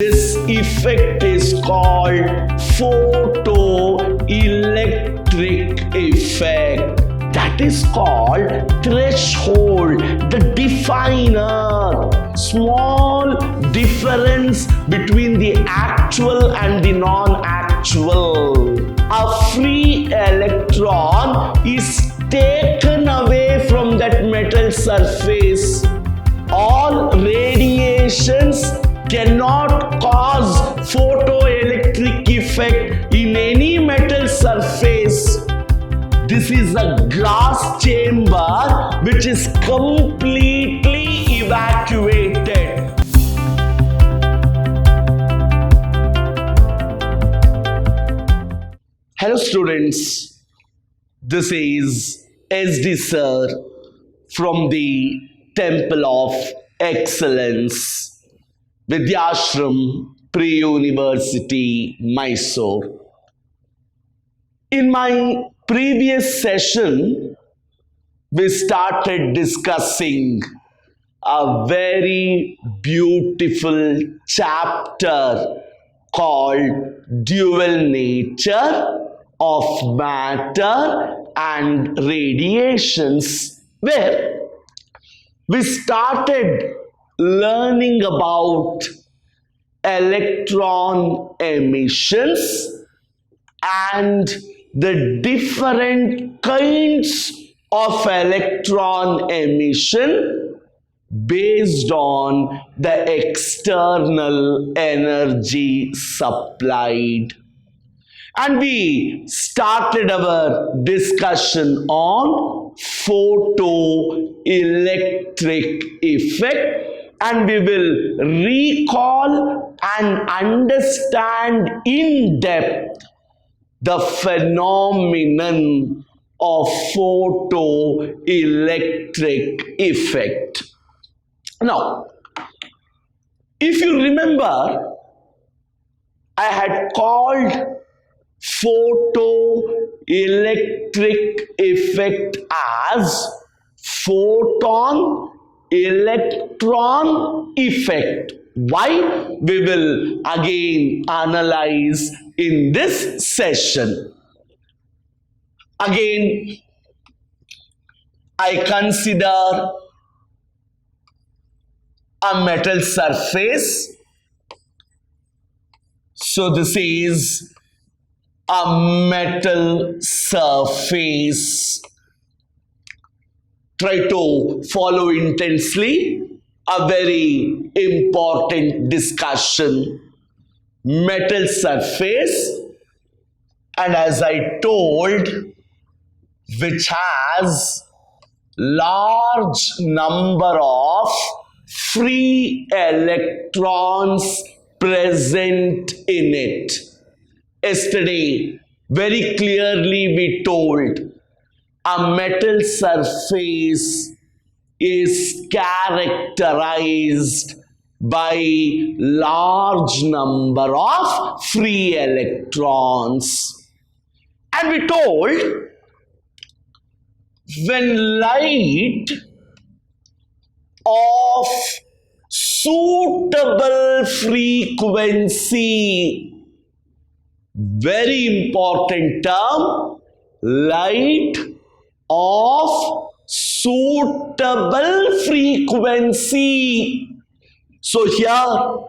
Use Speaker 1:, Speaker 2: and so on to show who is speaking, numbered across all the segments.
Speaker 1: This effect is called photoelectric effect. That is called threshold, the definer. Small difference between the actual and the non-actual. A free electron is taken away from that metal surface. All radiations cannot cause photoelectric effect in any metal surface. This is a glass chamber which is completely evacuated. Hello students, this is SD Sir from the Temple of Excellence, Vidhyaashram Pre-University, Mysuru. In my previous session, we started discussing a very beautiful chapter called Dual Nature of Matter and Radiations, where we started learning about electron emissions and the different kinds of electron emission based on the external energy supplied. And we started our discussion on photoelectric effect, and we will recall and understand in depth the phenomenon of photoelectric effect. Now, if you remember, I had called photoelectric effect as photon electron effect. Why? We will again analyze in this session. Again, I consider a metal surface. So this is a metal surface. Try to follow intensely a very important discussion. Metal surface, and as I told, which has large number of free electrons present in it. Yesterday, very clearly we told a metal surface is characterized by large number of free electrons. And we told when light of suitable frequency, very important term, light of suitable frequency. So here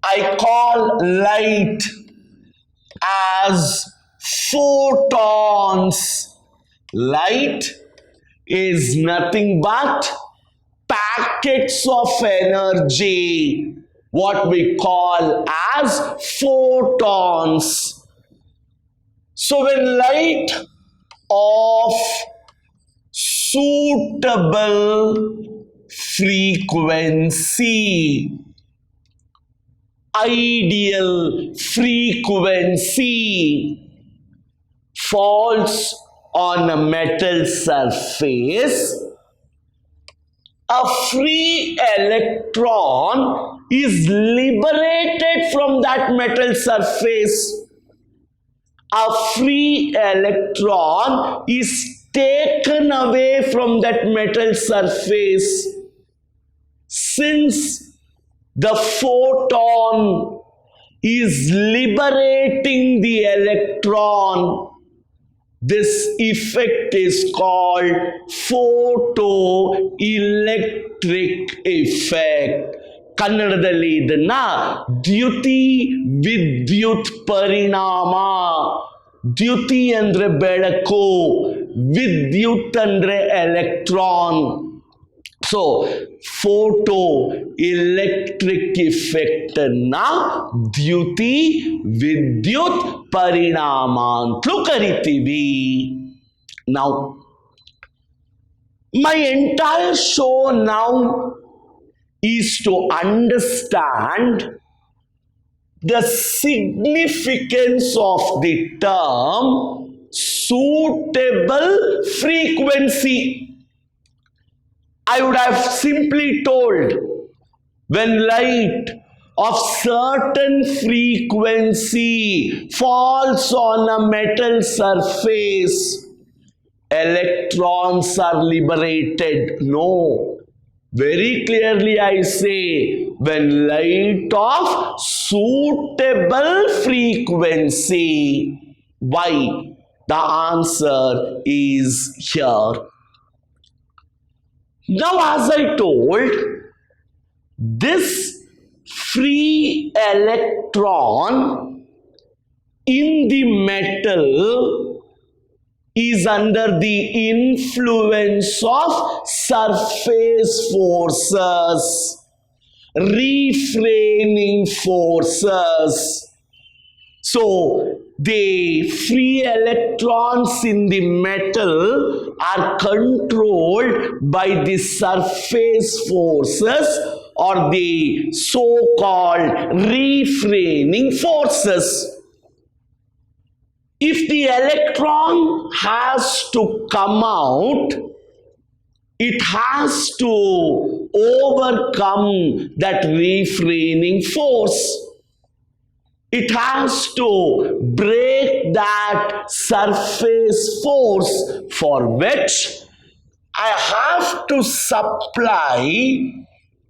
Speaker 1: I call light as photons. Light is nothing but packets of energy, what we call as photons. So when light of suitable frequency, ideal frequency, falls on a metal surface, a free electron is liberated from that metal surface. A free electron is taken away from that metal surface. Since The photon is liberating the electron. This effect is called photoelectric effect. ಕನ್ನಡದಲ್ಲಿ ಇದನ್ನ ದ್ಯುತಿ ವಿದ್ಯುತ್ ಪರಿಣಾಮ. ದ್ಯುತಿ ಅಂದ್ರೆ ಬೆಳಕು, ವಿದ್ಯುತ್ ಅಂದ್ರೆ electron. So photo electric effect ಅನ್ನ ದ್ಯುತಿ ವಿದ್ಯುತ್ ಪರಿಣಾಮ ಅಂತಲೂ ಕರಿತೀವಿ. ನಾವು my entire show now is to understand the significance of the term suitable frequency. I would have simply told, when light of certain frequency falls on a metal surface, electrons are liberated. No. Very clearly I say, when light of suitable frequency. Why? The answer is here. Now, as I told, this free electron in the metal is under the influence of surface forces, refraining forces. So, the free electrons in the metal are controlled by the surface forces or the so-called refraining forces. If the electron has to come out, it has to overcome that refraining force. It has to break that surface force, for which I have to supply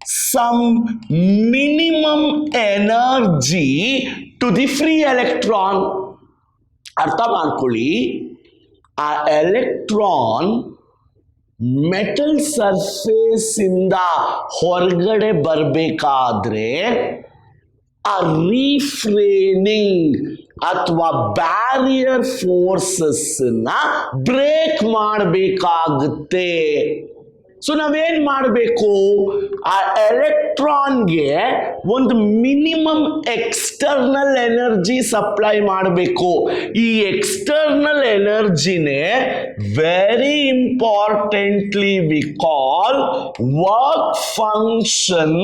Speaker 1: some minimum energy to the free electron. ಅರ್ಥ ಮಾಡ್ಕೊಳ್ಳಿ, ಆ electron metal surface ಇಂದ ಹೊರಗಡೆ ಬರಬೇಕಾದ್ರೆ ಆ ರೀಫ್ರೇನಿಂಗ್ ಅಥವಾ barrier forces break ಮಾಡಬೇಕಾಗುತ್ತೆ. So ನಾವೇನ್ ಮಾಡಬೇಕು, ಆ ಎಲೆಕ್ಟ್ರಾನ್ಗೆ ಒಂದು ಮಿನಿಮಮ್ ಎಕ್ಸ್ಟರ್ನಲ್ ಎನರ್ಜಿ ಸಪ್ಲೈ ಮಾಡಬೇಕು. ಈ ಎಕ್ಸ್ಟರ್ನಲ್ ಎನರ್ಜಿನೇ very importantly we call work function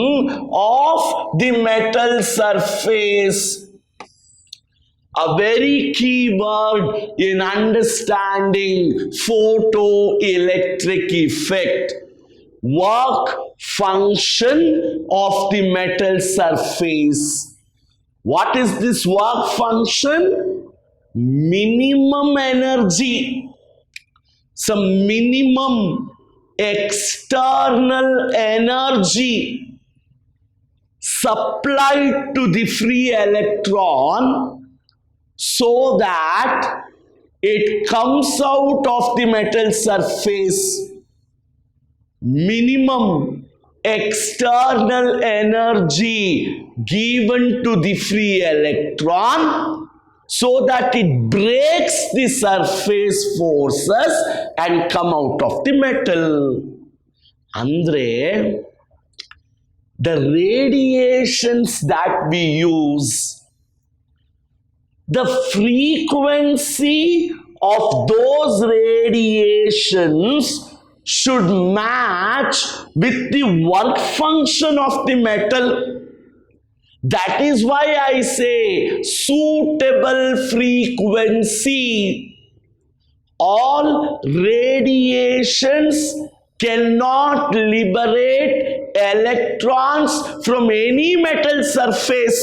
Speaker 1: of the metal surface. A very key word in understanding photoelectric effect. Work function of the metal surface. What is this work function? Minimum energy. Some minimum external energy supplied to the free electron so that it comes out of the metal surface. Minimum external energy given to the free electron so that it breaks the surface forces and come out of the metal. Andre, the radiations that we use, the frequency of those radiations should match with the work function of the metal. That is why I say suitable frequency. All radiations cannot liberate electrons from any metal surface.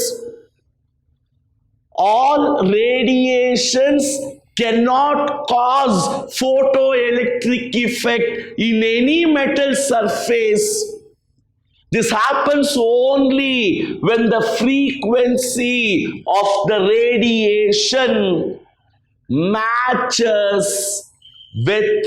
Speaker 1: All radiations cannot cause photoelectric effect in any metal surface. This happens only when the frequency of the radiation matches with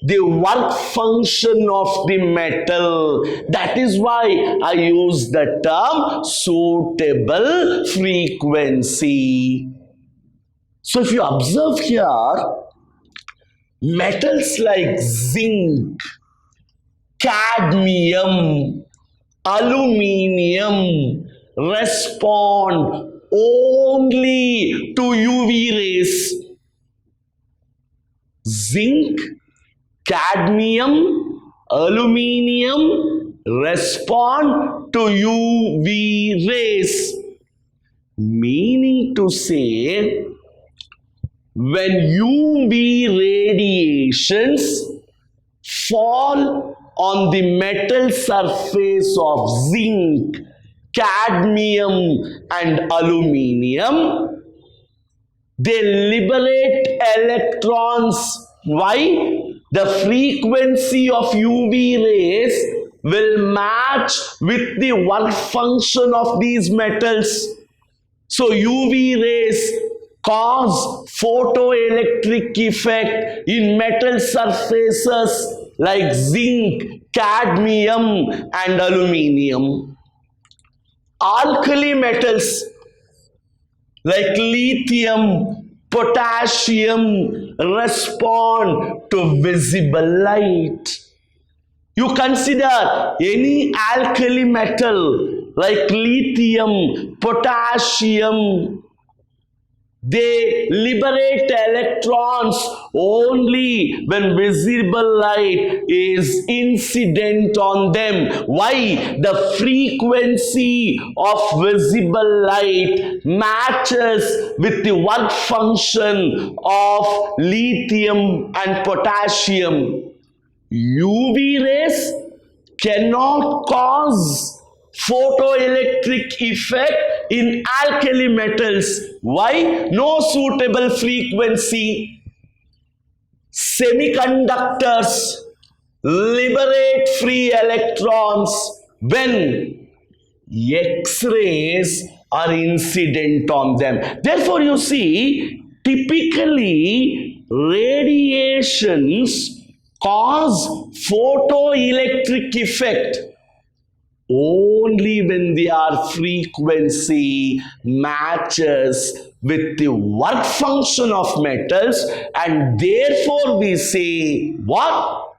Speaker 1: the work function of the metal. That is why I use the term suitable frequency. So if you observe here, metals like zinc, cadmium, aluminium respond only to UV rays. Zinc, cadmium, aluminium respond to UV rays. Meaning to say, when UV radiations fall on the metal surface of zinc, cadmium and aluminium, they liberate electrons. Why? The frequency of UV rays will match with the work function of these metals. So UV rays cause photoelectric effect in metal surfaces like zinc, cadmium and aluminium. Alkali metals like lithium, potassium respond to visible light. You consider any alkali metal like lithium, potassium, they liberate electrons only when visible light is incident on them. Why? The frequency of visible light matches with the work function of lithium and potassium. UV rays cannot cause photoelectric effect in alkali metals. Why? No suitable frequency. Semiconductors liberate free electrons when X-rays are incident on them. Therefore, you see, typically radiations cause photoelectric effect only when their frequency matches with the work function of metals, and therefore we say what?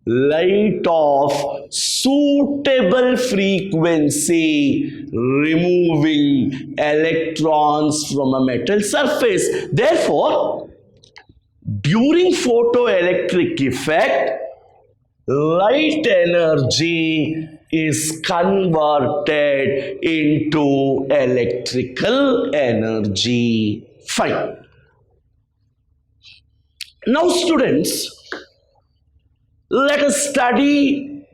Speaker 1: Light of suitable frequency, removing electrons from a metal surface. Therefore, during photoelectric effect, light energy is converted into electrical energy. Fine. Now students, let us study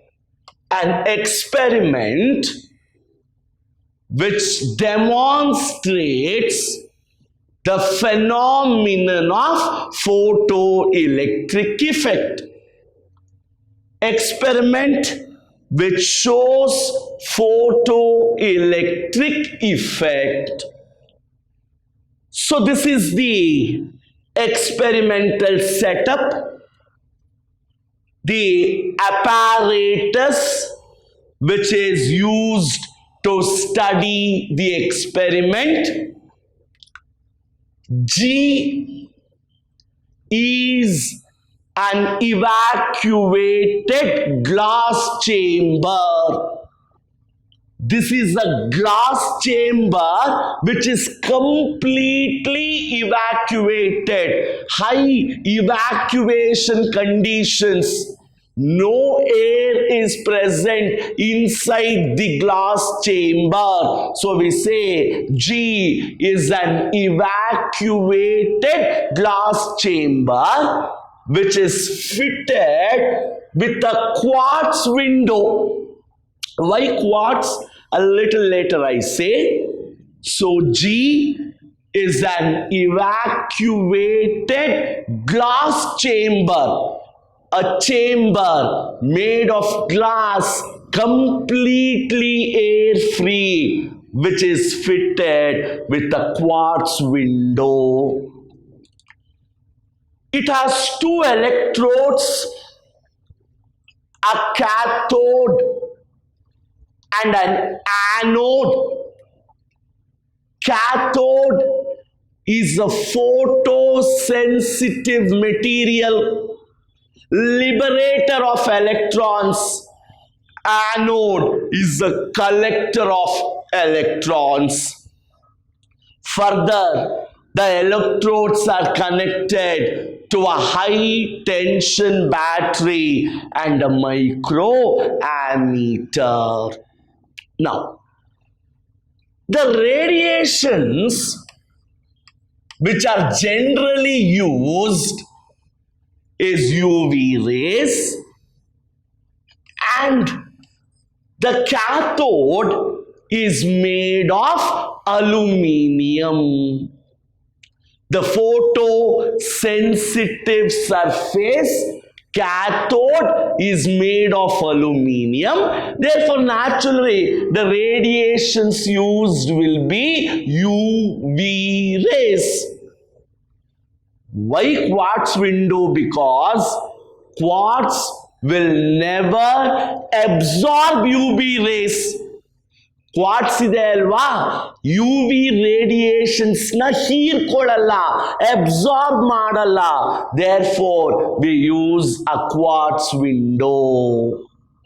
Speaker 1: an experiment which demonstrates the phenomenon of photoelectric effect. Experiment which shows photoelectric effect. So this is the experimental setup, the apparatus which is used to study the experiment. G is an evacuated glass chamber. This is a glass chamber which is completely evacuated. High evacuation conditions. No air is present inside the glass chamber. So we say G is an evacuated glass chamber which is fitted with a quartz window. Why quartz? A little later I say. So G is an evacuated glass chamber. A chamber made of glass completely air-free, which is fitted with a quartz window. It has two electrodes, a cathode and an anode. Cathode is a photosensitive material, liberator of electrons. Anode is a collector of electrons. Further, the electrodes are connected to a high tension battery and a microammeter. Now, the radiations which are generally used is UV rays, and the cathode is made of aluminium. The photosensitive surface cathode is made of aluminium. Therefore, naturally, the radiations used will be UV rays. Why quartz window? Because quartz will never absorb UV rays. Quartz ಇದೆ ಅಲ್ವಾ, UV radiations ನ ಹೀರ್ಕೊಳ್ಳಲ್ಲ, absorb ಮಾಡಲ್ಲ. Therefore, we use a quartz window.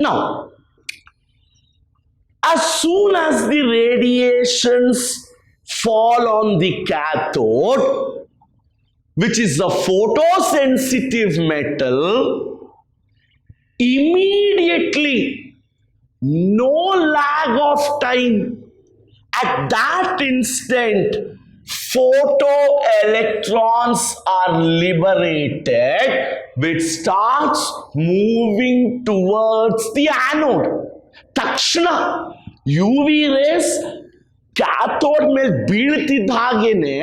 Speaker 1: Now, as soon as the radiations fall on the cathode, which is a photosensitive metal, immediately, no lag of time, at that instant, photoelectrons are liberated, which starts moving towards the anode. Takshana UV rays cathode ಮೇಲೆ ಬೀಳ್ತಿದ್ದ ಹಾಗೇನೆ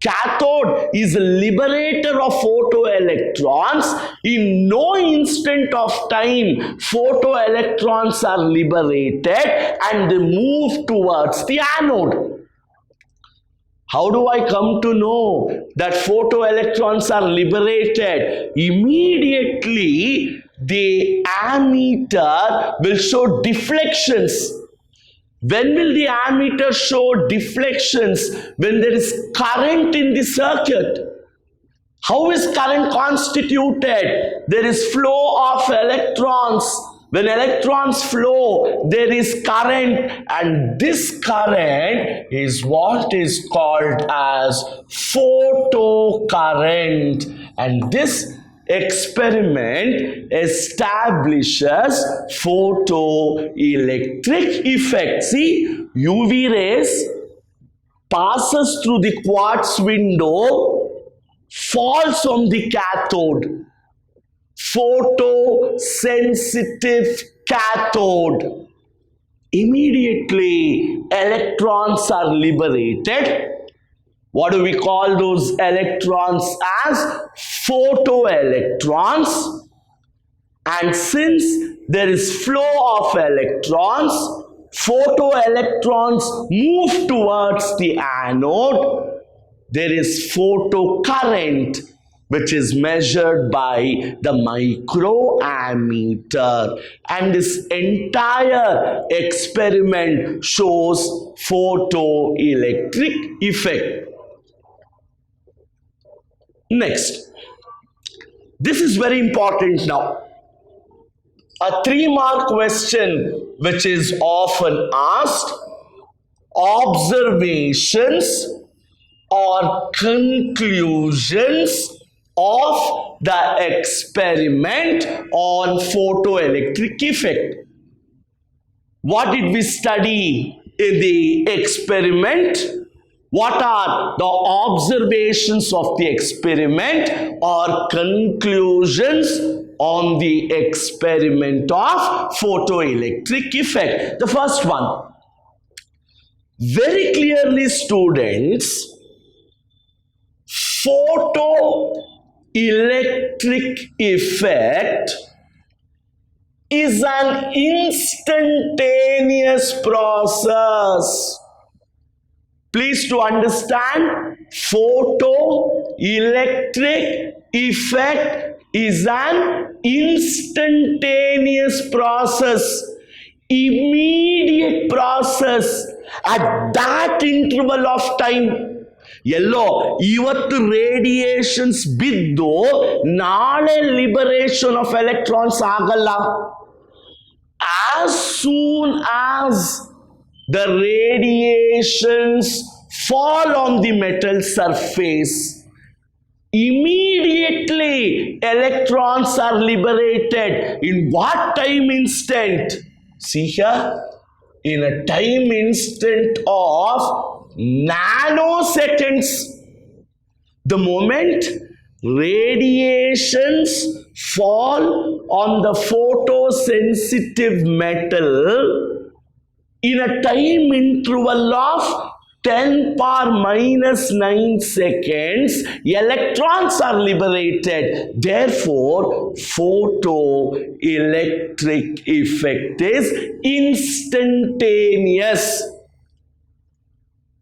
Speaker 1: cathode is a liberator of photoelectrons. In no instant of time, photoelectrons are liberated and they move towards the anode. How do I come to know that photoelectrons are liberated? Immediately, the ammeter will show deflections. When will the ammeter show deflections? When there is current in the circuit. How is current constituted? There is flow of electrons. When electrons flow, there is current, and this current is what is called as photocurrent. And this experiment establishes photoelectric effect. See, UV rays passes through the quartz window, falls on the cathode. Photosensitive cathode. Immediately, electrons are liberated. What do we call those electrons as? Photoelectrons. And since there is flow of electrons, photoelectrons move towards the anode. There is photocurrent, which is measured by the microammeter. And this entire experiment shows photoelectric effect. Next, this is very important now. A 3-mark question which is often asked: observations or conclusions of the experiment on photoelectric effect. What did we study in the experiment? What are the observations of the experiment or conclusions on the experiment of photoelectric effect? The first one, very clearly, students, photoelectric effect is an instantaneous process. Please to understand, photoelectric effect is an instantaneous process, immediate process at that interval of time. ಎಲ್ಲೋ ಇವತ್ತು radiations ಬಿದ್ದು ನಾಳೆ liberation of electrons ಆಗಲ್ಲ. As soon as the radiations fall on the metal surface, immediately electrons are liberated. In what time instant? See here, in a time instant of nanoseconds. The moment radiations fall on the photosensitive metal, in a time interval of 10 power minus 9 seconds, electrons are liberated. Therefore, photoelectric effect is instantaneous.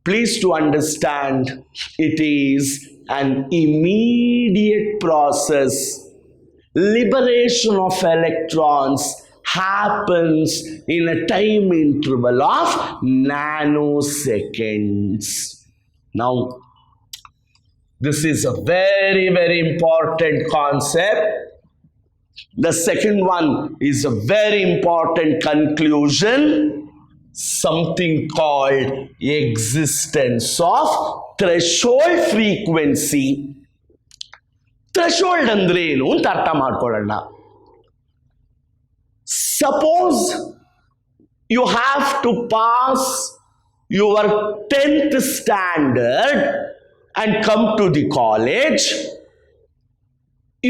Speaker 1: Please to understand, it is an immediate process. Liberation of electrons happens in a time interval of nanoseconds. Now, this is a very, very important concept. The second one is a very important conclusion. Something called existence of threshold frequency. Threshold ಅಂದ್ರೆ ಏನು ಅಂತ ಅರ್ಥ ಮಾಡ್ಕೊಳ್ಳೋಣ. Suppose you have to pass your 10th standard and come to the college.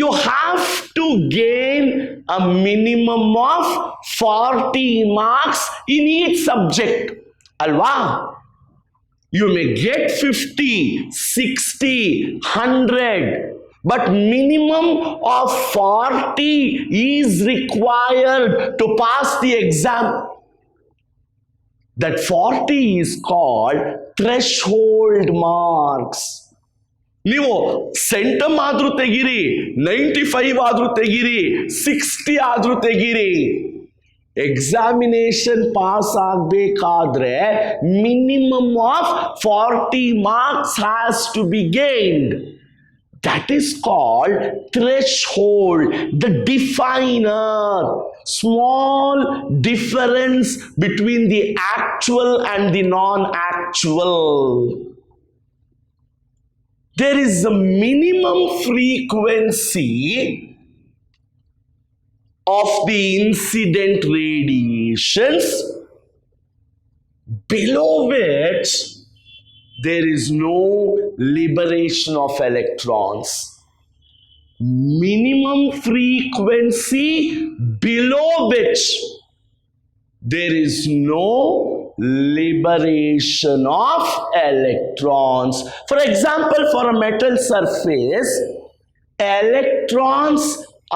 Speaker 1: You have to gain a minimum of 40 marks in each subject. Alva? You may get 50, 60, 100, but minimum of 40 is required to pass the exam. That 40 is called threshold marks. ನೀವು centum ಆದ್ರೂ ತೆಗಿರಿ, 95 ಆದ್ರೂ ತೆಗಿರಿ, 60 ಆದ್ರೂ ತೆಗಿರಿ, examination pass ಆಗಬೇಕಾದ್ರೆ minimum of 40 marks has to be gained. That is called threshold, the definer. Small difference between the actual and the non-actual. There is a minimum frequency of the incident radiations below which there is no liberation of electrons. Minimum frequency below which there is no liberation of electrons. For example, for a metal surface, electrons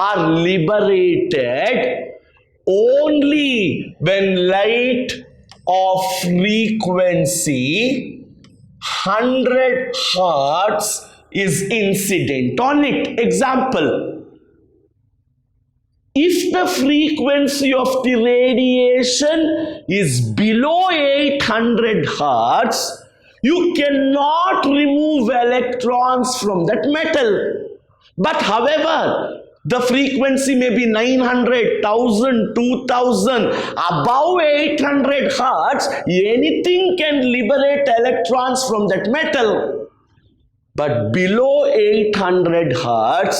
Speaker 1: are liberated only when light of frequency 100 hertz is incident on it. Example, if the frequency of the radiation is below 800 hertz, you cannot remove electrons from that metal. But however, the frequency may be 900, 1000, 2000, above 800 hertz, anything can liberate electrons from that metal. But below 800 hertz,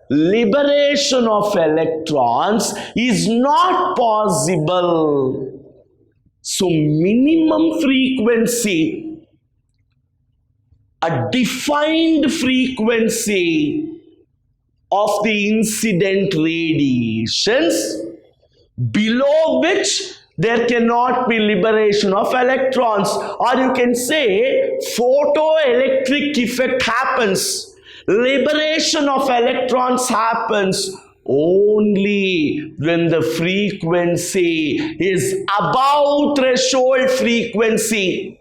Speaker 1: liberation of electrons is not possible. So minimum frequency, a defined frequency of the incident radiations below which there cannot be liberation of electrons, or you can say photoelectric effect happens. Liberation of electrons happens only when the frequency is above threshold frequency.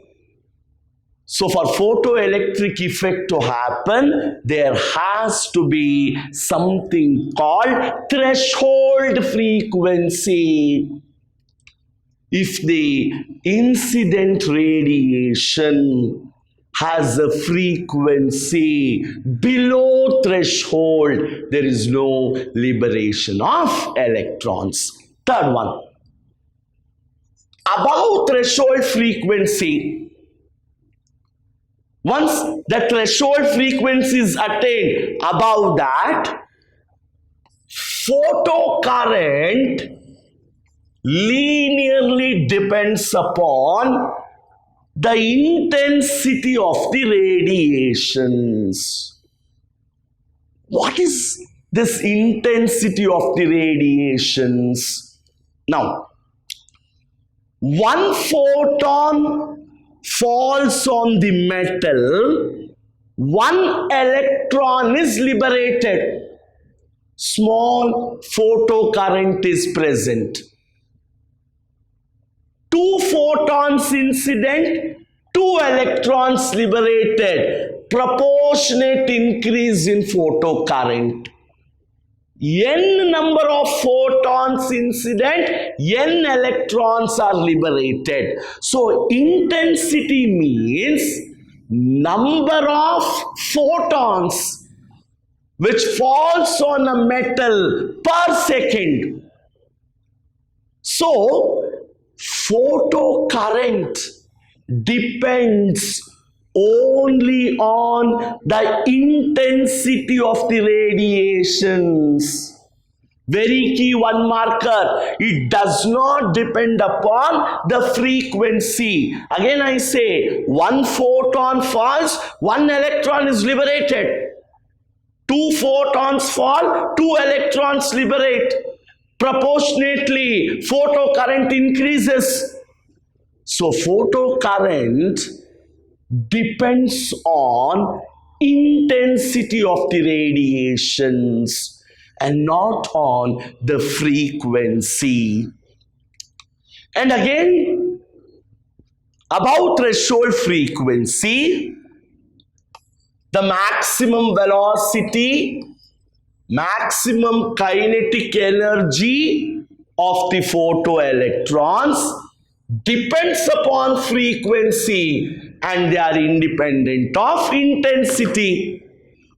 Speaker 1: So for photoelectric effect to happen, there has to be something called threshold frequency. If the incident radiation has a frequency below threshold, there is no liberation of electrons. Third one, above threshold frequency. Once the threshold frequency is attained, above that, photocurrent linearly depends upon the intensity of the radiations. What is this intensity of the radiations? Now, one photon falls on the metal, one electron is liberated. Small photocurrent is present. Two photons incident, two electrons liberated, proportionate increase in photocurrent. N number of photons incident, N electrons are liberated. So intensity means number of photons which falls on a metal per second. So photocurrent depends only on the intensity of the radiations. Very key one marker. It does not depend upon the frequency. Again I say, one photon falls, one electron is liberated. Two photons fall, two electrons liberate. Proportionately, photocurrent increases. So photocurrent depends on intensity of the radiations and not on the frequency. And again, above threshold frequency, the maximum velocity, maximum kinetic energy of the photoelectrons depends upon frequency and they are independent of intensity.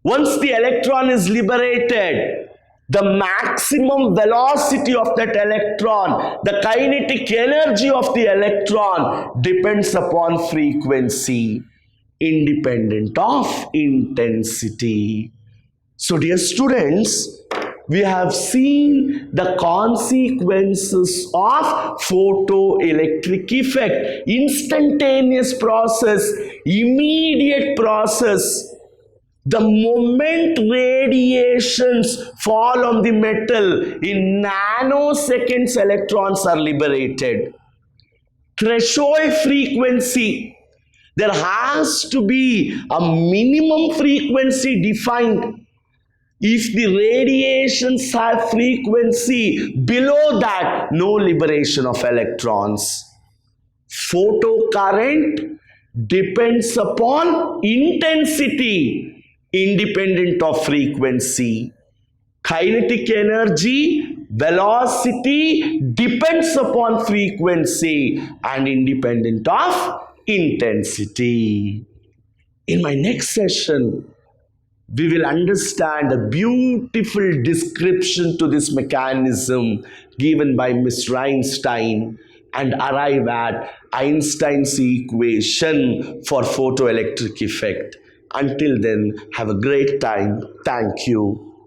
Speaker 1: Once the electron is liberated, the maximum velocity of that electron, the kinetic energy of the electron depends upon frequency, independent of intensity. So dear students, we have seen the consequences of photoelectric effect. Instantaneous process, immediate process. The moment radiations fall on the metal, in nanoseconds electrons are liberated. Threshold frequency. There has to be a minimum frequency defined. If the radiations have frequency below that, no liberation of electrons. Photocurrent depends upon intensity, independent of frequency. Kinetic energy, velocity depends upon frequency and independent of intensity. In my next session, we will understand a beautiful description to this mechanism given by Mr. Einstein and arrive at Einstein's equation for photoelectric effect. Until then, have a great time. Thank you.